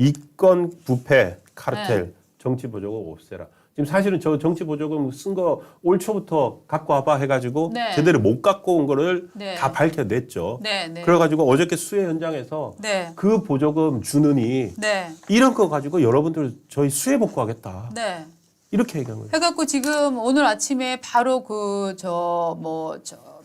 이권 부패 카르텔 네. 정치 보조금 없애라. 지금 사실은 저 정치 보조금 쓴 거 올 초부터 갖고 와봐 해가지고 네. 제대로 못 갖고 온 거를 네. 다 밝혀냈죠. 네, 네. 그래가지고 어저께 수해 현장에서 네. 그 보조금 주느니 네. 이런 거 가지고 여러분들 저희 수해 복구하겠다. 네. 이렇게 얘기한 거예요. 해갖고 지금 오늘 아침에 바로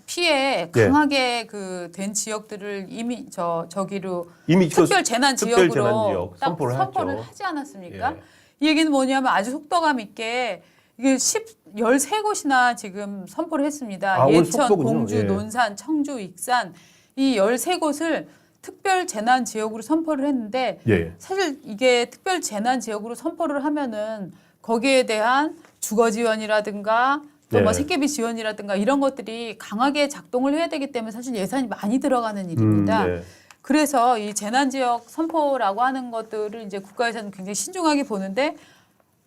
피해 강하게 그 된 지역들을 이미 저기로 이미 특별 재난 특별 지역으로 재난 지역 딱 선포를 선포를 했죠. 하지 않았습니까? 예. 이 얘기는 뭐냐면 아주 속도감 있게 이게 13곳이나 지금 선포를 했습니다. 아, 오늘 예천, 속도군요. 공주, 예. 논산, 청주, 익산 이 13곳을 특별 재난 지역으로 선포를 했는데 예. 사실 이게 특별 재난 지역으로 선포를 하면은 거기에 대한 주거 지원이라든가 또 뭐 네. 생계비 지원이라든가 이런 것들이 강하게 작동을 해야 되기 때문에 사실 예산이 많이 들어가는 일입니다. 네. 그래서 이 재난 지역 선포라고 하는 것들을 이제 국가에서는 굉장히 신중하게 보는데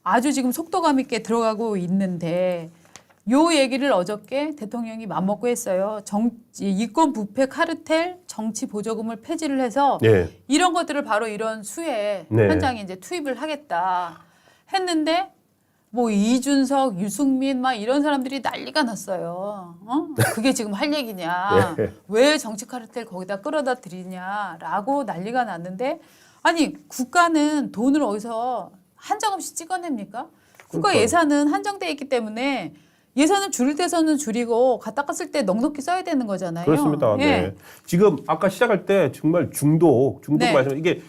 아주 지금 속도감 있게 들어가고 있는데 요 얘기를 어저께 대통령이 맘먹고 했어요. 이권 부패 카르텔 정치 보조금을 폐지를 해서 예. 이런 것들을 바로 이런 수해 네. 현장에 이제 투입을 하겠다 했는데 뭐 이준석, 유승민 막 이런 사람들이 난리가 났어요. 그게 지금 할 얘기냐? 네. 왜 정치 카르텔 거기다 끌어다 드리냐라고 난리가 났는데 아니 국가는 돈을 어디서 한정없이 찍어냅니까? 국가 그러니까요. 예산은 한정돼 있기 때문에 예산을 줄일 때서는 줄이고 갖다 깠을 때 넉넉히 써야 되는 거잖아요. 그렇습니다. 예. 네. 지금 아까 시작할 때 정말 중독 네. 말씀 이게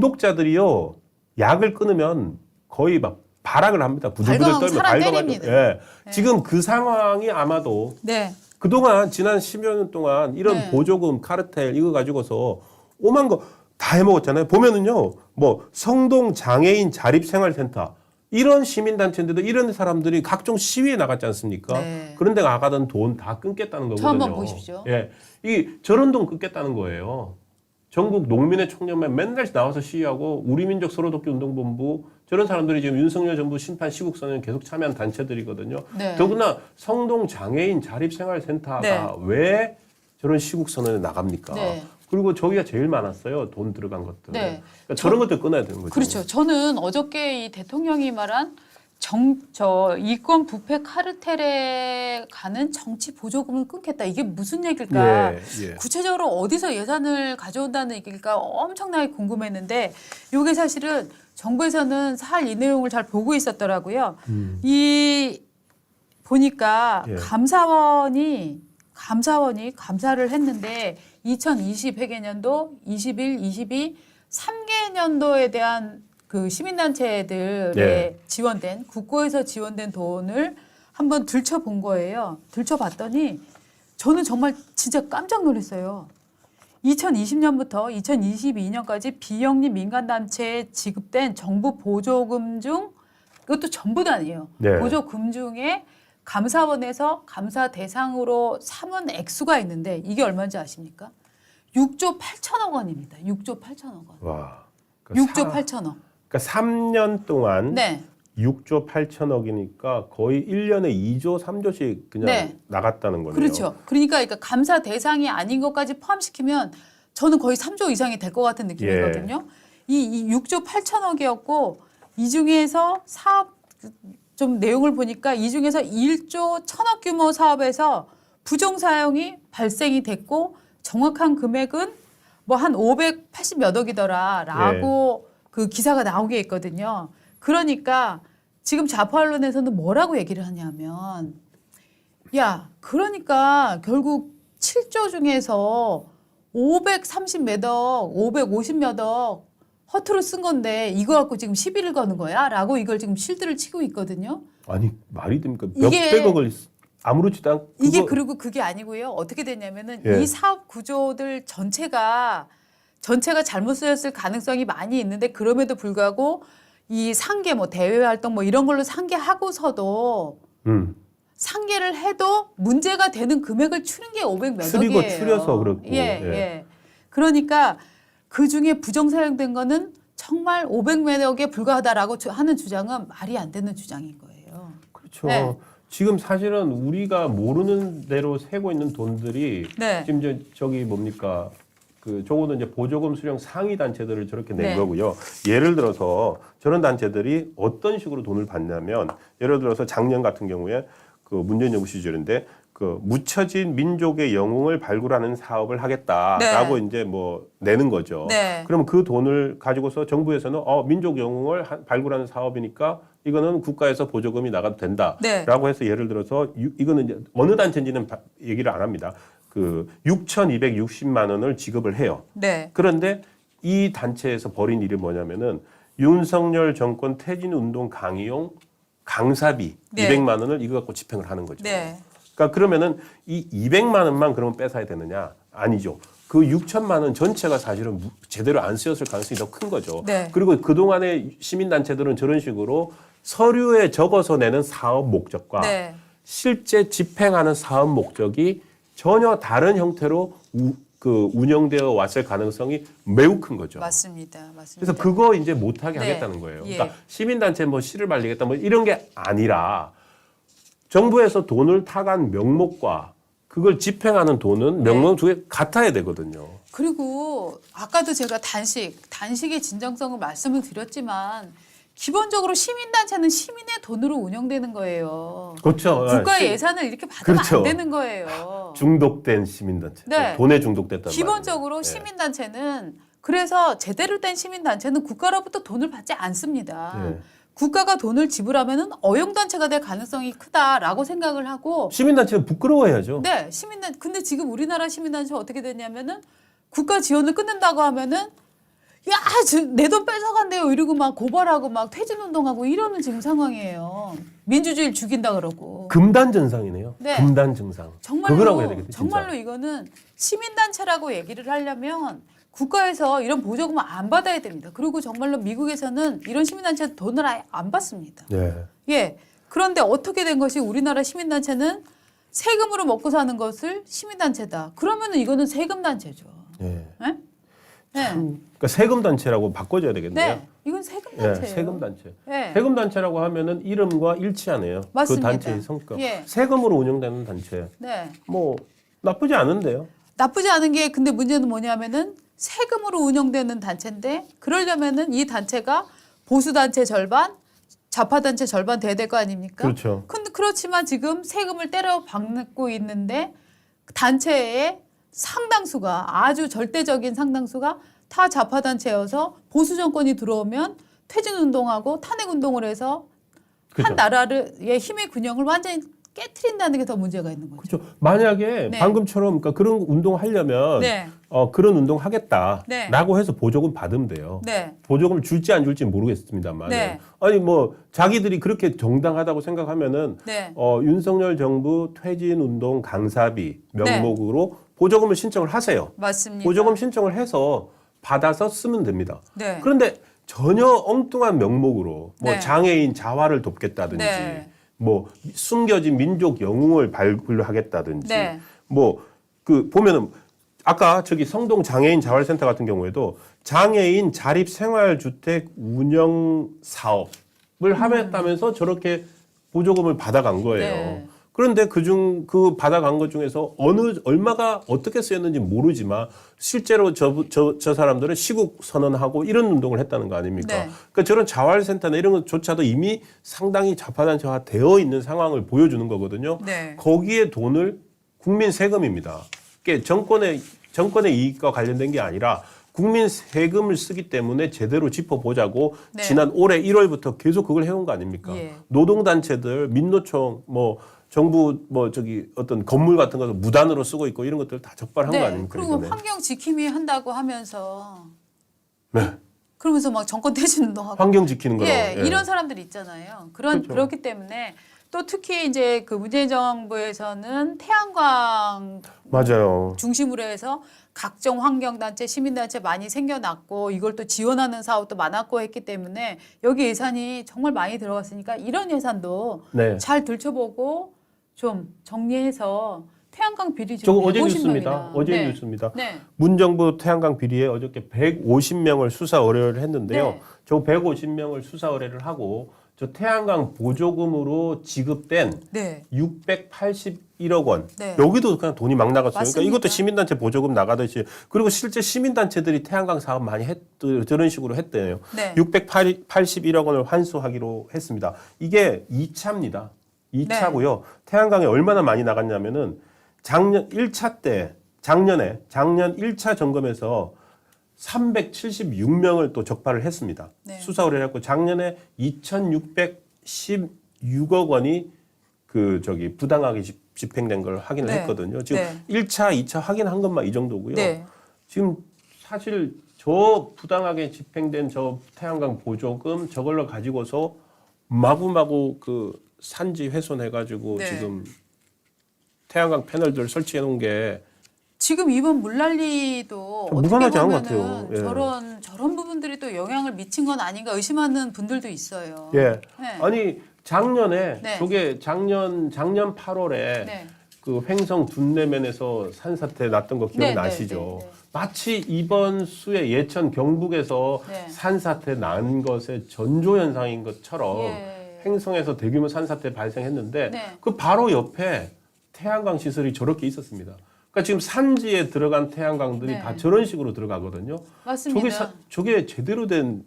중독자들이요 약을 끊으면 거의 막 발악을 합니다. 부들부들 발광하고 떨면 사람 발광하죠. 때립니다. 예. 지금 그 상황이 아마도 네. 그동안 지난 10여 년 동안 이런 네. 보조금 카르텔 이거 가지고서 오만 거 다 해먹었잖아요. 보면은요 뭐 성동 장애인 자립생활센터 이런 시민단체인데도 이런 사람들이 각종 시위에 나갔지 않습니까? 네. 그런 데 나가던 돈 다 끊겠다는 거거든요. 저 한번 보십시오. 예. 이 저런 돈 끊겠다는 거예요. 전국 농민의 총연맹 맨날 나와서 시위하고 우리민족 서로돕기 운동본부 저런 사람들이 지금 윤석열 정부 심판 시국선언에 계속 참여한 단체들이거든요. 네. 더구나 성동 장애인 자립생활센터가 네. 왜 저런 시국선언에 나갑니까? 네. 그리고 저기가 제일 많았어요. 돈 들어간 것들. 네. 그러니까 저런 것들 끊어야 되는 거죠. 그렇죠. 저는 어저께 이 대통령이 말한 이권 부패 카르텔에 가는 정치 보조금을 끊겠다. 이게 무슨 얘기일까? 예. 구체적으로 어디서 예산을 가져온다는 얘기일까 엄청나게 궁금했는데 이게 사실은 정부에서는 살 이 내용을 잘 보고 있었더라고요. 이 보니까 예. 감사원이 감사를 했는데 2020 회계년도, 21, 22, 3개년도에 대한 그 시민단체들에 예. 지원된 국고에서 지원된 돈을 한번 들춰본 거예요. 들춰봤더니 저는 정말 진짜 깜짝 놀랐어요. 2020년부터 2022년까지 비영리 민간단체에 지급된 정부 보조금 중 이것도 전부 다 아니에요. 네. 보조금 중에 감사원에서 감사 대상으로 삼은 액수가 있는데 이게 얼마인지 아십니까? 6조 8천억 원입니다. 6조 8천억 원. 와. 6조 8천억. 그러니까 3년 동안 네. 6조 8천억이니까 거의 1년에 2조, 3조씩 그냥 네. 나갔다는 거네요. 그렇죠. 그러니까 감사 대상이 아닌 것까지 포함시키면 저는 거의 3조 이상이 될 것 같은 느낌이거든요. 이 6조 8천억이었고 이 중에서 사업 좀 내용을 보니까 이 중에서 1조 1천억 규모 사업에서 부정 사용이 발생이 됐고 정확한 금액은 뭐 한 580 몇 억이더라라고 그 기사가 나오게 있거든요. 그러니까 지금 좌파 언론에서는 뭐라고 얘기를 하냐면 야, 그러니까 결국 7조 중에서 530 몇 억, 550 몇 억 허투루 쓴 건데 이거 갖고 지금 시비를 거는 거야? 라고 이걸 지금 실드를 치고 있거든요. 아니 말이 됩니까? 이게- 몇백억을 아무렇지도 않고 이게 그리고 그게 아니고요. 어떻게 됐냐면은 예. 이 사업 구조들 전체가 잘못 쓰였을 가능성이 많이 있는데 그럼에도 불구하고 이 상계 뭐 대외 활동 뭐 이런 걸로 상계하고서도 상계를 해도 문제가 되는 금액을 추린 게 500 몇 추리고 억이에요. 추려서 그렇고. 예. 그러니까 그 중에 부정 사용된 거는 정말 500 몇 억에 불과하다라고 하는 주장은 말이 안 되는 주장인 거예요. 그렇죠. 네. 지금 사실은 우리가 모르는 대로 새고 있는 돈들이 네. 지금 저기 뭡니까 그 저거는 이제 보조금 수령 상위 단체들을 저렇게 낸 네. 거고요. 예를 들어서 저런 단체들이 어떤 식으로 돈을 받냐면 예를 들어서 작년 같은 경우에 그 문재인 정부 시절인데 그 묻혀진 민족의 영웅을 발굴하는 사업을 하겠다라고 네. 이제 뭐 내는 거죠. 네. 그러면 그 돈을 가지고서 정부에서는 민족 영웅을 발굴하는 사업이니까 이거는 국가에서 보조금이 나가도 된다라고 네. 해서 예를 들어서 이거는 이제 어느 단체인지는 얘기를 안 합니다. 그 6,260만 원을 지급을 해요. 네. 그런데 이 단체에서 벌인 일이 뭐냐면은 윤석열 정권 퇴진운동 강의용 강사비 네. 200만 원을 이거 갖고 집행을 하는 거죠. 네. 그러니까 그러면은 이 200만 원만 그러면 뺏어야 되느냐? 아니죠. 그 6천만 원 전체가 사실은 제대로 안 쓰였을 가능성이 더 큰 거죠. 네. 그리고 그동안의 시민단체들은 저런 식으로 서류에 적어서 내는 사업 목적과 네. 실제 집행하는 사업 목적이 전혀 다른 형태로 운영되어 왔을 가능성이 매우 큰 거죠. 맞습니다. 맞습니다. 그래서 그거 이제 못하게 네. 하겠다는 거예요. 예. 그러니까 시민단체 뭐 씨를 말리겠다 뭐 이런 게 아니라 정부에서 돈을 타간 명목과 그걸 집행하는 돈은 명목 두 개 같아야 되거든요. 그리고 아까도 제가 단식의 진정성을 말씀을 드렸지만 기본적으로 시민단체는 시민의 돈으로 운영되는 거예요. 그렇죠. 국가 예산을 이렇게 받으면 그렇죠. 안 되는 거예요. 중독된 시민단체. 네. 돈에 중독됐단 기본적으로 말이에요. 시민단체는 그래서 제대로 된 시민단체는 국가로부터 돈을 받지 않습니다. 네. 국가가 돈을 지불하면은 어용단체가 될 가능성이 크다라고 생각을 하고 시민단체는 부끄러워야죠. 네, 근데 지금 우리나라 시민단체가 어떻게 됐냐면은 국가 지원을 끊는다고 하면은 내 돈 뺏어간대요 이러고 막 고발하고 막 퇴진운동하고 이러는 지금 상황이에요. 민주주의를 죽인다 그러고. 금단 증상이네요. 네. 금단 증상. 그거라고 해야 되겠죠. 정말로 이거는 시민단체라고 얘기를 하려면 국가에서 이런 보조금을 안 받아야 됩니다. 그리고 정말로 미국에서는 이런 시민단체 돈을 아예 안 받습니다. 네. 예. 그런데 어떻게 된 것이 우리나라 시민단체는 세금으로 먹고 사는 것을 시민단체다. 그러면은 이거는 세금단체죠. 네. 네? 네. 그러니까 세금 단체라고 바꿔줘야 되겠네요. 네. 이건 세금단체예요. 세금 단체. 네. 세금 단체라고 하면은 이름과 일치하네요. 맞습니다. 그 단체의 성격. 예. 세금으로 운영되는 단체. 네. 뭐 나쁘지 않은데요. 나쁘지 않은 게 근데 문제는 뭐냐면은 세금으로 운영되는 단체인데 그러려면은 이 단체가 보수 단체 절반, 좌파 단체 절반 돼야 될 거 아닙니까? 그렇죠. 근데 그렇지만 지금 세금을 때려 박고 있는데 단체의 상당수가 아주 절대적인 상당수가 타 좌파 단체여서 보수 정권이 들어오면 퇴진 운동하고 탄핵 운동을 해서 그렇죠. 한 나라의 힘의 균형을 완전히 깨트린다는 게 더 문제가 있는 거죠. 그렇죠. 만약에 네. 방금처럼 그러니까 그런 운동 하려면 네. 그런 운동 하겠다라고 네. 해서 보조금 받으면 돼요. 네. 보조금을 줄지 안 줄지 모르겠습니다만. 네. 아니 뭐 자기들이 그렇게 정당하다고 생각하면은 네. 윤석열 정부 퇴진 운동 강사비 명목으로 보조금을 신청을 하세요. 맞습니다. 보조금 신청을 해서 받아서 쓰면 됩니다. 네. 그런데 전혀 엉뚱한 명목으로 뭐 네. 장애인 자활을 돕겠다든지 네. 뭐 숨겨진 민족 영웅을 발굴하겠다든지 네. 뭐 그 보면은 아까 저기 성동 장애인 자활센터 같은 경우에도 장애인 자립 생활주택 운영 사업을 하겠다면서 저렇게 보조금을 받아간 거예요. 네. 그런데 그 받아간 것 중에서 얼마가 어떻게 쓰였는지 모르지만 실제로 저 사람들은 시국 선언하고 이런 운동을 했다는 거 아닙니까? 네. 그러니까 저런 자활센터나 이런 것조차도 이미 상당히 좌파단체화 되어 있는 상황을 보여주는 거거든요. 네. 거기에 돈을 국민 세금입니다. 그게 정권의 이익과 관련된 게 아니라 국민 세금을 쓰기 때문에 제대로 짚어보자고 네. 지난 올해 1월부터 계속 그걸 해온 거 아닙니까? 예. 노동단체들, 민노총, 뭐 정부 어떤 건물 같은 것을 무단으로 쓰고 있고 이런 것들 다 적발한 거 아닙니까? 그리고 이번에. 환경 지킴이 한다고 하면서 네. 그러면서 막 정권 퇴진 운동하고 환경 지키는 거로. 이런 사람들이 있잖아요. 그렇죠. 그렇기 때문에 또 특히 이제 그 문재인 정부에서는 태양광 맞아요. 중심으로 해서 각종 환경단체, 시민단체 많이 생겨났고 이걸 또 지원하는 사업도 많았고 했기 때문에 여기 예산이 정말 많이 들어갔으니까 이런 예산도 네. 잘 들춰보고 좀 정리해서 태양광 비리 저거 지금 어제 150명이다. 뉴스입니다. 어제 네. 뉴스입니다. 네. 문정부 태양광 비리에 어저께 150명을 수사 의뢰를 했는데요. 네. 저 150명을 수사 의뢰를 하고 저 태양광 보조금으로 지급된 네. 681억 원. 네. 여기도 그냥 돈이 막 나갔어요. 맞습니다. 그러니까 이것도 시민단체 보조금 나가듯이. 그리고 실제 시민단체들이 태양광 사업 많이 저런 식으로 했대요. 네. 681억 원을 환수하기로 했습니다. 이게 2차입니다. 2차고요. 네. 태양광에 얼마나 많이 나갔냐면은 작년 1차 작년 1차 점검에서 376명을 또 적발을 했습니다. 네. 수사 의뢰했고 작년에 2,616억 원이 부당하게 집행된 걸 확인을 네. 했거든요. 지금 네. 1차, 2차 확인한 것만 이 정도고요. 네. 지금 사실 저 부당하게 집행된 저 태양광 보조금 저걸로 가지고서 마구마구 산지 훼손해가지고 네. 지금 태양광 패널들 설치해 놓은 게 지금 이번 물난리도 어떻게 무관하지 않은 것 보면은 같아요. 예. 저런 부분들이 또 영향을 미친 건 아닌가 의심하는 분들도 있어요. 예. 네. 아니 작년에 네. 저게 작년 8월에 네. 그 횡성 둔내면에서 산사태 났던 거 기억나시죠? 네, 네, 네, 네. 마치 이번 수해 예천 경북에서 네. 산사태 난 것의 전조 현상인 것처럼 예. 횡성에서 대규모 산사태 발생했는데 네. 그 바로 옆에 태양광 시설이 저렇게 있었습니다. 그러니까 지금 산지에 들어간 태양광들이 네. 다 저런 식으로 들어가거든요. 맞습니다. 저게 제대로 된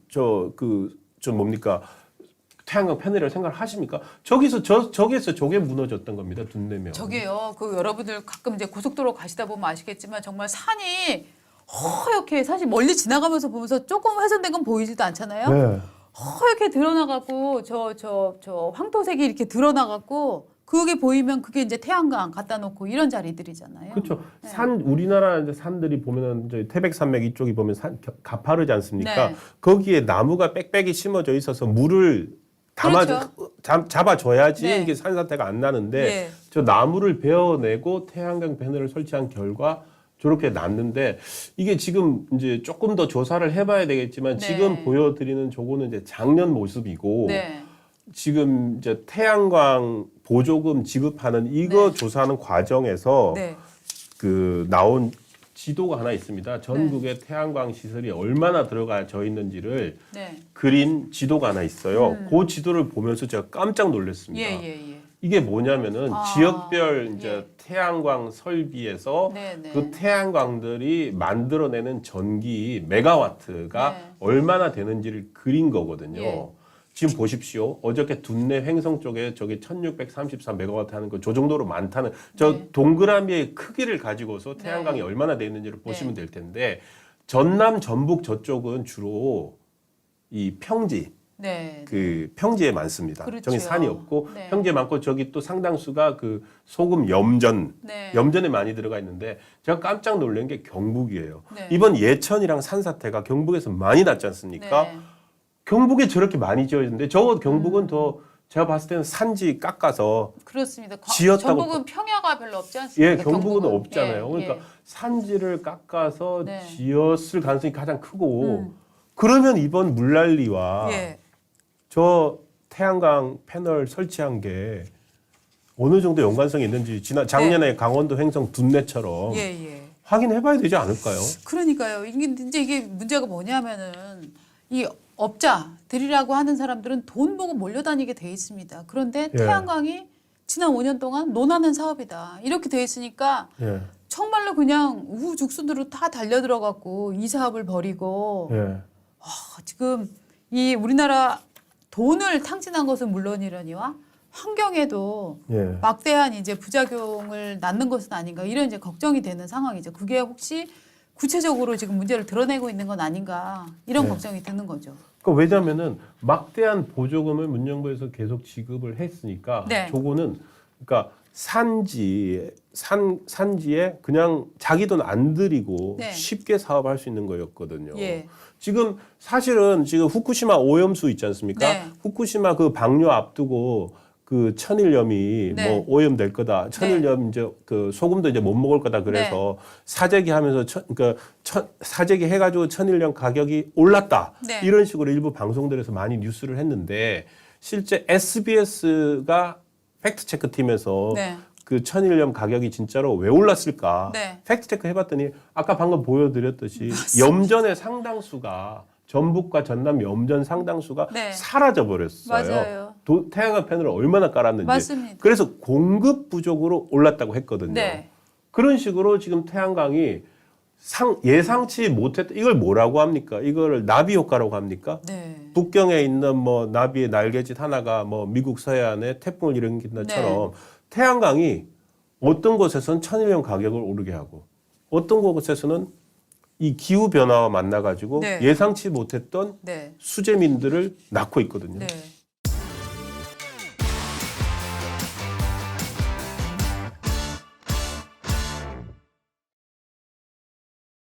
태양광 패널이라고 생각을 하십니까? 저기서 저게 무너졌던 겁니다. 둔내면. 저게요. 여러분들 가끔 이제 고속도로 가시다 보면 아시겠지만 정말 산이 허옇게 사실 멀리 지나가면서 보면서 조금 훼손된 건 보이지도 않잖아요. 네. 허옇게 드러나갖고 저 황토색이 이렇게 드러나갖고 그게 보이면 그게 이제 태양광 갖다 놓고 이런 자리들이잖아요. 그렇죠. 네. 우리나라 이제 산들이 보면은 저희 태백산맥 이쪽이 보면 가파르지 않습니까? 네. 거기에 나무가 빽빽이 심어져 있어서 물을 그렇죠. 잡아줘야지 네. 이게 산사태가 안 나는데 예. 저 나무를 베어내고 태양광 패널을 설치한 결과 저렇게 났는데 이게 지금 이제 조금 더 조사를 해봐야 되겠지만 네. 지금 보여드리는 저거는 이제 작년 모습이고 네. 지금 이제 태양광 보조금 지급하는 이거 네. 조사하는 과정에서 네. 나온 지도가 하나 있습니다. 전국의 태양광 시설이 얼마나 들어가져 있는지를 네. 그린 지도가 하나 있어요. 그 지도를 보면서 제가 깜짝 놀랐습니다. 예. 이게 뭐냐면은 지역별 이제 예. 태양광 설비에서 네, 네. 그 태양광들이 만들어내는 전기 메가와트가 네. 얼마나 되는지를 그린 거거든요. 예. 지금 보십시오. 어저께 둔내 횡성 쪽에 저기 1634 메가와트 하는 거 저 정도로 많다는 저 네. 동그라미의 크기를 가지고서 태양광이 네. 얼마나 돼 있는지를 보시면 네. 될 텐데 전남 전북 저쪽은 주로 이 평지 네. 평지에 많습니다. 그렇죠. 저기 산이 없고 네. 평지에 많고 저기 또 상당수가 소금 염전에 네. 많이 들어가 있는데 제가 깜짝 놀란 게 경북이에요. 네. 이번 예천이랑 산사태가 경북에서 많이 났지 않습니까? 네. 경북에 저렇게 많이 지어있는데 저 경북은 더 제가 봤을 때는 산지 깎아서 그렇습니다. 지었다고 전북은 평야가 별로 없지 않습니까? 예, 경북은 없잖아요. 예, 그러니까 예. 산지를 깎아서 네. 지었을 가능성이 가장 크고 그러면 이번 물난리와 예. 저 태양광 패널 설치한 게 어느 정도 연관성이 있는지 작년에 강원도 횡성 둔내처럼 예. 확인해봐야 되지 않을까요? 그러니까요. 이게 문제가 뭐냐면은 이 업자들이라고 하는 사람들은 돈 보고 몰려다니게 돼 있습니다. 그런데 예. 태양광이 지난 5년 동안 논하는 사업이다. 이렇게 돼 있으니까 예, 정말로 그냥 우후죽순으로 다 달려들어갖고 이 사업을 벌이고 예, 지금 이 우리나라 돈을 탕진한 것은 물론이라니와 환경에도 예. 막대한 이제 부작용을 낳는 것은 아닌가 이런 이제 걱정이 되는 상황이죠. 그게 혹시 구체적으로 지금 문제를 드러내고 있는 건 아닌가 이런 네. 걱정이 드는 거죠. 그러니까 왜냐하면은 막대한 보조금을 문정부에서 계속 지급을 했으니까 네. 저거는 그러니까 산지에 그냥 자기 돈 안 들이고 네. 쉽게 사업할 수 있는 거였거든요. 예. 지금 사실은 지금 후쿠시마 오염수 있지 않습니까? 네. 후쿠시마 방류 앞두고 천일염이 네. 오염될 거다. 천일염 이제 소금도 이제 못 먹을 거다. 그래서 사재기하면서 사재기 해가지고 천일염 가격이 올랐다. 네. 이런 식으로 일부 방송들에서 많이 뉴스를 했는데 실제 SBS가 팩트 체크 팀에서 네. 천일염 가격이 진짜로 왜 올랐을까? 네. 팩트 체크 해봤더니 아까 방금 보여드렸듯이 염전의 상당수가 전북과 전남 염전 상당수가 네. 사라져 버렸어요. 맞아요. 태양광 패널을 얼마나 깔았는지. 맞습니다. 그래서 공급 부족으로 올랐다고 했거든요. 네. 그런 식으로 지금 태양광이 예상치 못했다. 이걸 뭐라고 합니까? 이걸 나비 효과라고 합니까? 네. 북경에 있는 뭐 나비의 날개짓 하나가 뭐 미국 서해안에 태풍을 일으킨 것처럼 태양광이 어떤 곳에서는 천일염 가격을 오르게 하고 어떤 곳에서는 이 기후 변화와 만나 가지고 네. 예상치 못했던 네. 수재민들을 낳고 있거든요. 네.